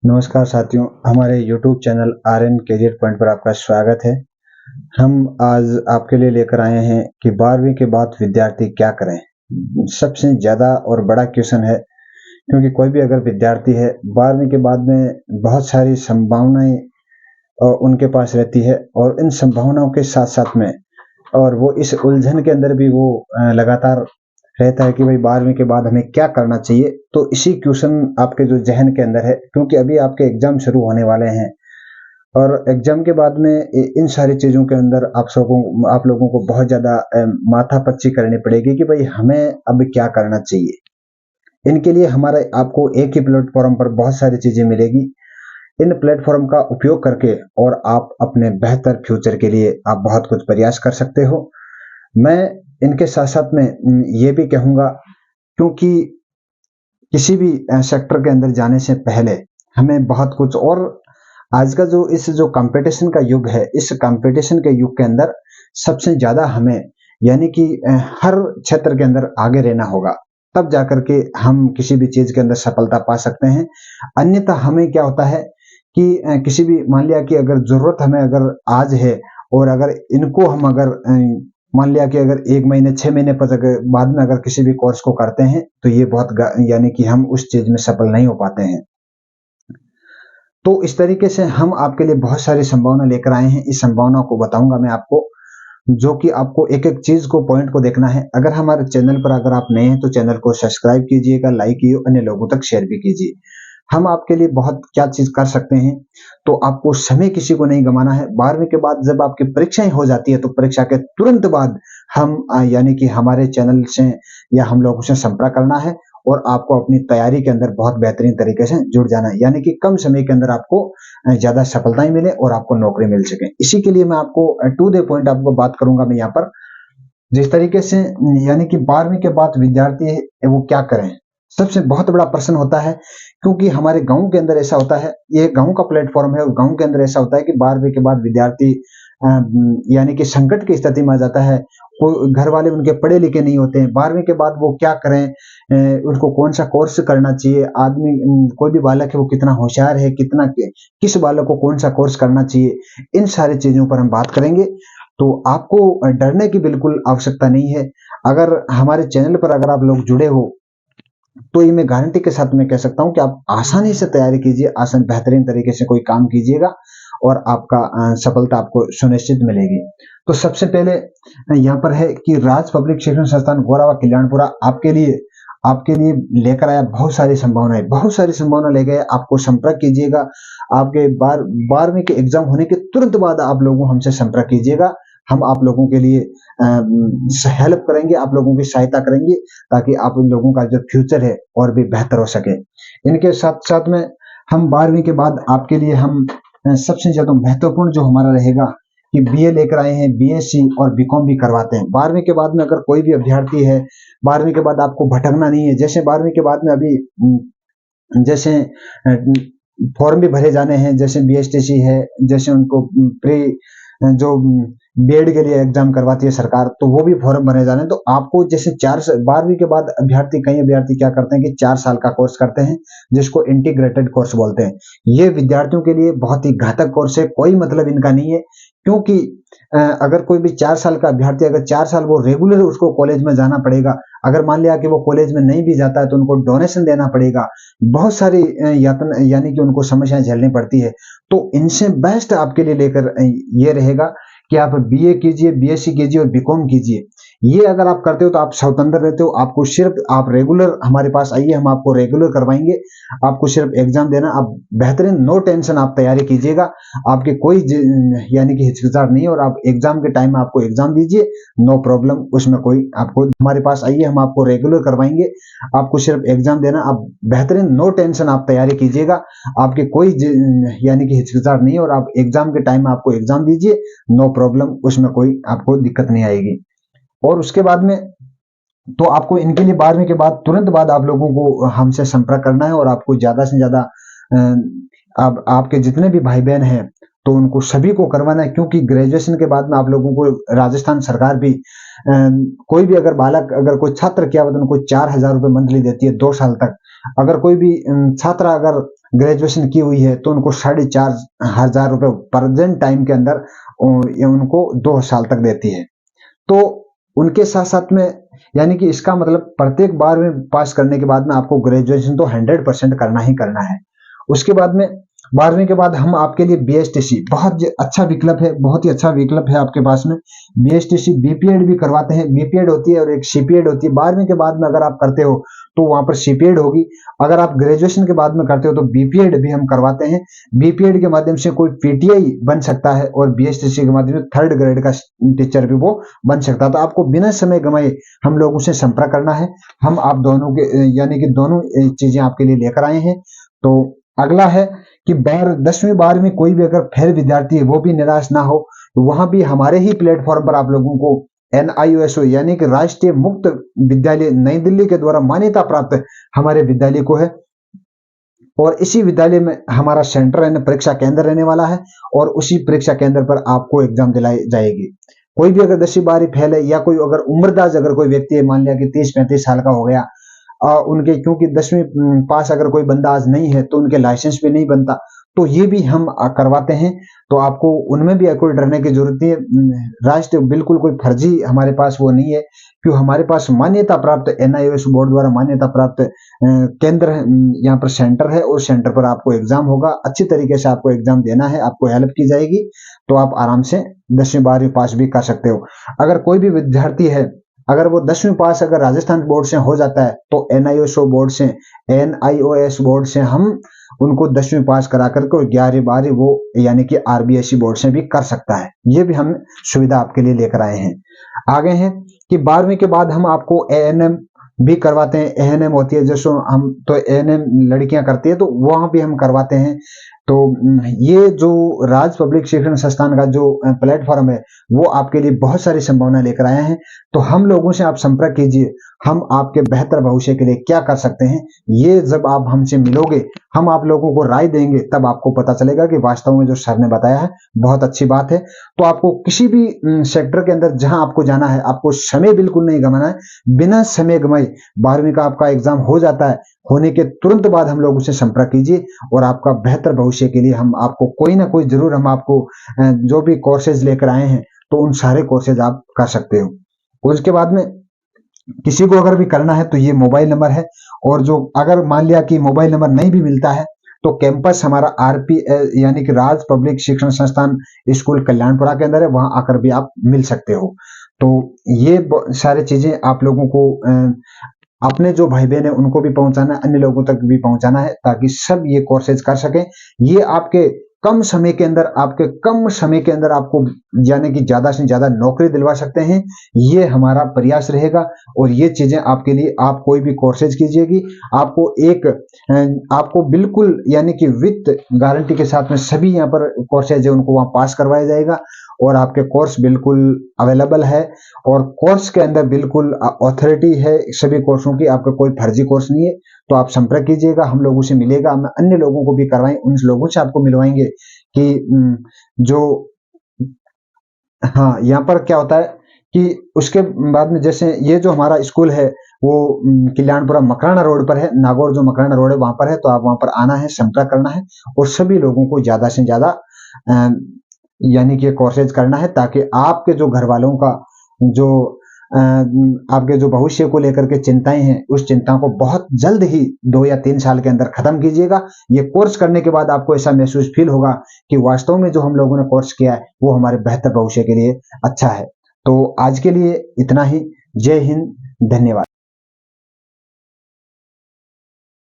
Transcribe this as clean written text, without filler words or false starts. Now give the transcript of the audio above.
नमस्कार साथियों, हमारे YouTube channel RN career point पर आपका स्वागत है। हम आज आपके लिए लेकर आए हैं कि 12वीं के बाद विद्यार्थी क्या करें। सबसे ज़्यादा और बड़ा क्वेश्चन है, क्योंकि कोई भी अगर विद्यार्थी है 12वीं के बाद में बहुत सारी संभावनाएं उनके पास रहती है और इन संभावनाओं के साथ साथ में और वो इस उलझन के अंदर भी वो लगातार रहता है कि भाई 12वीं के बाद हमें क्या करना चाहिए। तो इसी क्वेश्चन आपके जो जहन के अंदर है, क्योंकि अभी आपके एग्जाम शुरू होने वाले हैं और एग्जाम के बाद में इन सारी चीज़ों के अंदर आप लोगों को बहुत ज़्यादा माथापच्ची करनी पड़ेगी कि भाई हमें अब क्या करना चाहिए। इनके लिए हमारा आपको एक ही प्लेटफॉर्म पर बहुत सारी चीज़ें मिलेगी। इन प्लेटफॉर्म का उपयोग करके और आप अपने बेहतर फ्यूचर के लिए आप बहुत कुछ प्रयास कर सकते हो। मैं इनके साथ साथ में ये भी कहूँगा, क्योंकि किसी भी सेक्टर के अंदर जाने से पहले हमें बहुत कुछ और आज का जो कंपटीशन का युग है, इस कंपटीशन के युग के अंदर सबसे ज़्यादा हमें यानी कि हर क्षेत्र के अंदर आगे रहना होगा, तब जाकर के हम किसी भी चीज़ के अंदर सफलता पा सकते हैं। अन्यथा हमें क्या होता है कि किसी भी मान लिया कि अगर ज़रूरत हमें अगर आज है और अगर इनको हम अगर मान लिया कि अगर 1 महीने 6 महीने बाद में अगर किसी भी कोर्स को करते हैं तो ये बहुत यानी कि हम उस चीज़ में सफल नहीं हो पाते हैं। तो इस तरीके से हम आपके लिए बहुत सारी संभावना लेकर आए हैं। इस संभावना को बताऊंगा मैं आपको, जो कि आपको एक-एक चीज़ को पॉइंट को देखना है। अगर हमारे चैनल पर अगर आप नए हैं तो चैनल को सब्सक्राइब कीजिएगा, लाइक कीजिए, अन्य लोगों तक शेयर भी कीजिए। हम आपके लिए बहुत क्या चीज़ कर सकते हैं, तो आपको समय किसी को नहीं गँवाना है। 12वीं के बाद जब आपकी परीक्षाएँ हो जाती है तो परीक्षा के तुरंत बाद हम यानी कि हमारे चैनल से या हम लोगों से संपर्क करना है और आपको अपनी तैयारी के अंदर बहुत बेहतरीन तरीके से जुड़ जाना है। यानी कि कम समय के अंदर आपको ज़्यादा सफलताएँ मिले और आपको नौकरी मिल सके। इसी के लिए मैं आपको टू द पॉइंट आपको बात करूँगा मैं यहाँ पर। जिस तरीके से यानी कि 12वीं के बाद विद्यार्थी है वो क्या करें? सबसे बहुत बड़ा प्रश्न होता है, क्योंकि हमारे गाँव के अंदर ऐसा होता है, ये गाँव का प्लेटफ़ॉर्म है और गाँव के अंदर ऐसा होता है कि 12वीं के बाद विद्यार्थी यानी कि संकट की स्थिति में आ जाता है। को घर वाले उनके पढ़े लिखे नहीं होते हैं। 12वीं के बाद वो क्या करें? उसको कौन-सा कोर्स करना चाहिए? आदमी कोई भी बालक है वो कितना होशियार है, किस बालक को कौन-सा कोर्स करना चाहिए? इन सारी चीज़ों पर हम बात करेंगे। तो आपको डरने की बिल्कुल आवश्यकता नहीं है। अगर हमारे चैनल पर अगर आप लोग जुड़े हो, तो ये मैं गारंटी के साथ मैं कह सकता हूँ कि आप आसानी से तैयारी कीजिए, आसान बेहतरीन तरीके से कोई काम कीजिएगा और आपका सफलता आपको सुनिश्चित मिलेगी। तो सबसे पहले यहाँ पर है कि राज पब्लिक शिक्षण संस्थान गोरावा कल्याणपुरा आपके लिए लेकर आया बहुत सारी संभावना ले गए। आपको संपर्क कीजिएगा। आपके 12वीं के एग्जाम होने के तुरंत बाद आप लोगों हमसे संपर्क कीजिएगा। हम आप लोगों के लिए हेल्प करेंगे, आप लोगों की सहायता करेंगे, ताकि आप उन लोगों का जो फ्यूचर है और भी बेहतर हो सके। इनके साथ साथ में हम 12वीं के बाद आपके लिए हम सबसे ज़्यादा महत्वपूर्ण जो हमारा रहेगा कि बीए लेकर आए हैं, बीएससी और बीकॉम भी करवाते हैं। 12वीं के बाद में अगर कोई भी अभ्यर्थी है, 12वीं के बाद आपको भटकना नहीं है। जैसे 12वीं के बाद में अभी जैसे फॉर्म भी भरे जाने हैं, जैसे बीएसटीसी है, जैसे उनको प्री जो बीएड के लिए एग्जाम करवाती है सरकार, तो वो भी फॉर्म भरे जाने हैं। तो आपको जैसे 12वीं के बाद कई अभ्यर्थी क्या करते हैं कि 4 साल का कोर्स करते हैं, जिसको इंटीग्रेटेड कोर्स बोलते हैं। ये विद्यार्थियों के लिए बहुत ही घातक कोर्स है, कोई मतलब इनका नहीं है, क्योंकि अगर कोई भी 4 साल का अभ्यर्थी अगर 4 साल वो रेगुलर उसको कॉलेज में जाना पड़ेगा। अगर मान लिया कि वो कॉलेज में नहीं भी जाता है तो उनको डोनेशन देना पड़ेगा। बहुत सारी यानी कि उनको समस्याएं झेलनी पड़ती है। तो इनसे बेस्ट आपके लिए लेकर ये रहेगा कि आप बीए कीजिए, बीएससी कीजिए और बीकॉम कीजिए। ये अगर आप करते हो तो आप स्वतंत्र रहते हो। आपको सिर्फ आप रेगुलर हमारे पास आइए, हम आपको रेगुलर करवाएंगे। आपको सिर्फ एग्जाम देना, आप बेहतरीन नो टेंशन आप तैयारी कीजिएगा। आपके कोई यानी कि हिचकिचाहट नहीं है और आप एग्जाम के टाइम में आपको एग्जाम दीजिए, नो प्रॉब्लम। उसमें कोई आपको हमारे पास आइए, हम आपको रेगुलर करवाएंगे। आपको सिर्फ एग्जाम देना, आप बेहतरीन नो टेंशन आप तैयारी कीजिएगा। आपके कोई यानी कि हिचकिचाहट नहीं है और आप एग्जाम के टाइम में आपको एग्जाम दीजिए, नो प्रॉब्लम। उसमें कोई आपको दिक्कत नहीं आएगी। और उसके बाद में तो आपको इनके लिए 12वीं के बाद तुरंत बाद आप लोगों को हमसे संपर्क करना है और आपको ज्यादा से ज्यादा अब आपके जितने भी भाई बहन हैं तो उनको सभी को करवाना है, क्योंकि ग्रेजुएशन के बाद में आप लोगों को राजस्थान सरकार भी कोई भी अगर बालक अगर कोई छात्र किया हुआ तो उनको 4,000 रुपए मंथली देती है 2 साल तक। अगर कोई भी छात्रा अगर ग्रेजुएशन की हुई है तो उनको 4,500 रुपये प्रेजेंट टाइम के अंदर ये उनको 2 साल तक देती है। तो उनके साथ साथ में यानी कि इसका मतलब प्रत्येक बार में पास करने के बाद में आपको ग्रेजुएशन तो 100% करना ही करना है। उसके बाद में 12वीं के बाद हम आपके लिए बीएसटीसी बहुत अच्छा विकल्प है, बहुत ही अच्छा विकल्प है आपके पास में। बीएसटीसी बीपीएड भी करवाते हैं, बीपीएड होती है और एक सीपीएड होती है। 12वीं के बाद में अगर आप करते हो तो वहां पर सीपीएड होगी। अगर आप ग्रेजुएशन के बाद में करते हो तो बीपीएड भी हम करवाते हैं। बीपीएड के माध्यम से कोई पीटीआई बन सकता है और बीएसटीसी के माध्यम से 3rd ग्रेड का टीचर भी वो बन सकता है। तो आपको बिना समय गंवाए हम लोगों से संपर्क करना है। हम आप दोनों के यानी कि दोनों चीजें आपके लिए लेकर आए हैं। तो अगला है कि 10वीं 12वीं कोई भी अगर फेल विद्यार्थी है वो भी निराश ना हो। तो वहां भी हमारे ही प्लेटफॉर्म पर आप लोगों को NIOSO यानी कि राष्ट्रीय मुक्त विद्यालय नई दिल्ली के द्वारा मान्यता प्राप्त हमारे विद्यालय को है और इसी विद्यालय में हमारा सेंटर यानी परीक्षा केंद्र रहने वाला है और उसी परीक्षा केंद्र पर आपको एग्जाम दिलाई जाएगी। कोई भी अगर 10वीं 12वीं फेल है या कोई अगर उम्रदराज अगर कोई व्यक्ति है, मान लिया कि 30-35 साल का हो गया, उनके क्योंकि 10वीं पास अगर कोई बंदा आज नहीं है तो उनके लाइसेंस भी नहीं बनता, तो ये भी हम करवाते हैं। तो आपको उनमें भी कोई डरने की जरूरत नहीं है। राष्ट्र बिल्कुल कोई फर्जी हमारे पास वो नहीं है, क्यों हमारे पास मान्यता प्राप्त NIOS बोर्ड द्वारा मान्यता प्राप्त केंद्र यहाँ पर सेंटर है और सेंटर पर आपको एग्जाम होगा। अच्छी तरीके से आपको एग्जाम देना है, आपको हेल्प की जाएगी, तो आप आराम से 10वीं 12वीं पास भी कर सकते हो। अगर कोई भी विद्यार्थी है अगर वो 10वीं पास अगर राजस्थान बोर्ड से हो जाता है तो NIOS बोर्ड से हम उनको 10वीं पास करा करके और 11वीं 12वीं वो यानी कि RBSE बोर्ड से भी कर सकता है। ये भी हम सुविधा आपके लिए लेकर आए हैं। आगे हैं कि 12वीं के बाद हम आपको ANM भी करवाते हैं। ANM होती है जैसे हम तो ANM लड़कियां करती है तो वहां भी हम करवाते हैं। तो ये जो राज पब्लिक शिक्षण संस्थान का जो प्लेटफॉर्म है वो आपके लिए बहुत सारी संभावना लेकर आए हैं। तो हम लोगों से आप संपर्क कीजिए, हम आपके बेहतर भविष्य के लिए क्या कर सकते हैं ये जब आप हमसे मिलोगे, हम आप लोगों को राय देंगे, तब आपको पता चलेगा कि वास्तव में जो सर ने बताया है बहुत अच्छी बात है। तो आपको किसी भी सेक्टर के अंदर जहां आपको जाना है, आपको समय बिल्कुल नहीं गंवाना है। बिना समय गंवाए 12वीं का आपका एग्जाम हो जाता है, होने के तुरंत बाद हम लोगों से संपर्क कीजिए और आपका बेहतर भविष्य के लिए हम आपको कोई ना कोई जरूर हम आपको जो भी कोर्सेज लेकर आए हैं तो उन सारे कोर्सेज आप कर सकते हो। उसके बाद में किसी को अगर भी करना है तो ये मोबाइल नंबर है, और जो अगर मान लिया कि मोबाइल नंबर नहीं भी मिलता है तो कैंपस हमारा RP यानी कि राज पब्लिक शिक्षण संस्थान स्कूल कल्याणपुरा के अंदर है, वहां आकर भी आप मिल सकते हो। तो ये सारी चीजें आप लोगों को अपने जो भाई बहन है उनको भी पहुंचाना है, अन्य लोगों तक भी पहुंचाना है ताकि सब ये कोर्सेज कर सकें। ये आपके कम समय के अंदर आपको यानी कि ज्यादा से ज्यादा नौकरी दिलवा सकते हैं। ये हमारा प्रयास रहेगा और ये चीजें आपके लिए, आप कोई भी कोर्सेज कीजिएगी आपको बिल्कुल यानी कि वित्त गारंटी के साथ में सभी यहाँ पर कोर्सेज है उनको वहां पास करवाया जाएगा और आपके कोर्स बिल्कुल अवेलेबल है और कोर्स के अंदर बिल्कुल अथॉरिटी है सभी कोर्सों की, आपका कोई फर्जी कोर्स नहीं है। तो आप संपर्क कीजिएगा, हम लोगों से मिलेगा, हम अन्य लोगों को भी करवाएं, उन लोगों से आपको मिलवाएंगे कि जो हाँ यहाँ पर क्या होता है कि उसके बाद में जैसे ये जो हमारा स्कूल है वो कल्याणपुरा मकराना रोड पर है, नागौर जो मकराना रोड है वहां पर है। तो आप वहां पर आना है, संपर्क करना है और सभी लोगों को ज्यादा से ज्यादा यानी कि कोर्सेज करना है ताकि आपके जो घर वालों का जो आपके जो भविष्य को लेकर के चिंताएं हैं उस चिंता को बहुत जल्द ही 2 या 3 साल के अंदर खत्म कीजिएगा। ये कोर्स करने के बाद आपको ऐसा महसूस फील होगा कि वास्तव में जो हम लोगों ने कोर्स किया है वो हमारे बेहतर भविष्य के लिए अच्छा है। तो आज के लिए इतना ही। जय हिंद, धन्यवाद।